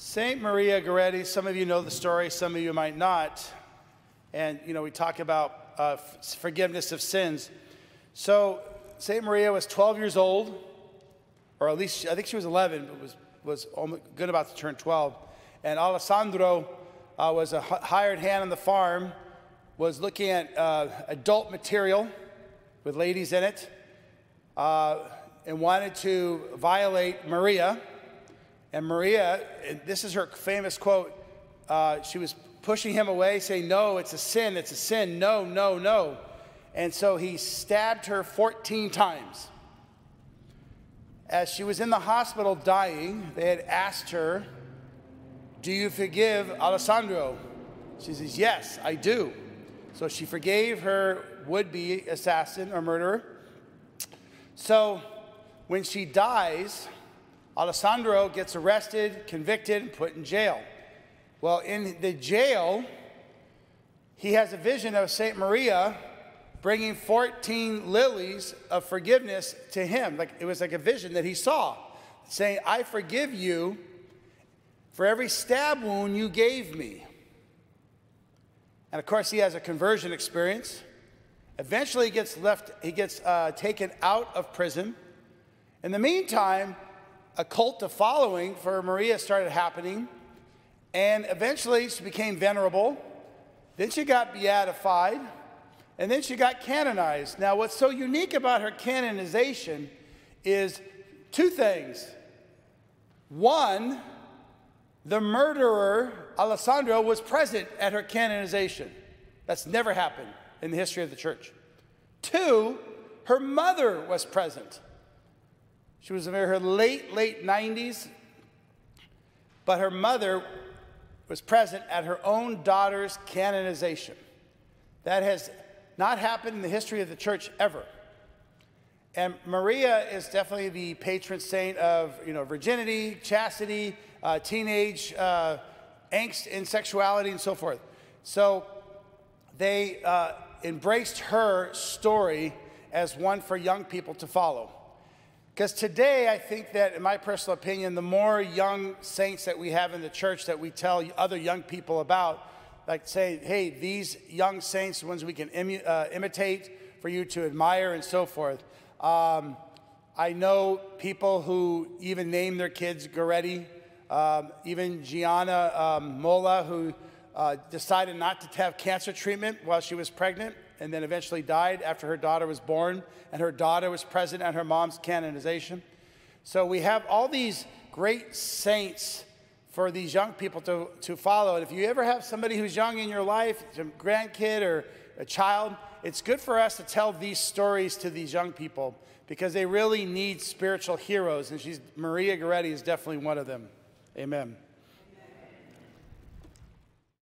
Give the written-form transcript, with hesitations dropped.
Saint Maria Goretti, some of you know the story, some of you might not. And, we talk about forgiveness of sins. So Saint Maria was 12 years old, or at least I think she was 11, but was good about to turn 12. And Alessandro was a hired hand on the farm, was looking at adult material with ladies in it, and wanted to violate Maria. And Maria, and this is her famous quote, she was pushing him away, saying, "No, it's a sin, no, no, no." And so he stabbed her 14 times. As she was in the hospital dying, they had asked her, "Do you forgive Alessandro?" She says, "Yes, I do." So she forgave her would-be assassin or murderer. So when she dies, Alessandro gets arrested, convicted, and put in jail. Well, in the jail, he has a vision of Saint Maria bringing 14 lilies of forgiveness to him. It was like a vision that he saw, saying, "I forgive you for every stab wound you gave me." And of course, he has a conversion experience. Eventually, he gets taken out of prison. In the meantime, a cult of following for Maria started happening, and eventually she became venerable. Then she got beatified, and then she got canonized. Now, what's so unique about her canonization is two things. One, the murderer, Alessandro, was present at her canonization. That's never happened in the history of the church. Two, her mother was present. She was in her late 90s, but her mother was present at her own daughter's canonization. That has not happened in the history of the church ever. And Maria is definitely the patron saint of virginity, chastity, teenage angst and sexuality, and so forth. So they embraced her story as one for young people to follow. Because today, I think that, in my personal opinion, the more young saints that we have in the church that we tell other young people about, like say, hey, these young saints, the ones we can imitate, for you to admire and so forth. I know people who even name their kids Goretti, even Gianna Mola, who decided not to have cancer treatment while she was pregnant, and then eventually died after her daughter was born, and her daughter was present at her mom's canonization. So we have all these great saints for these young people to follow. And if you ever have somebody who's young in your life, a grandkid or a child, it's good for us to tell these stories to these young people because they really need spiritual heroes, and Maria Goretti is definitely one of them. Amen.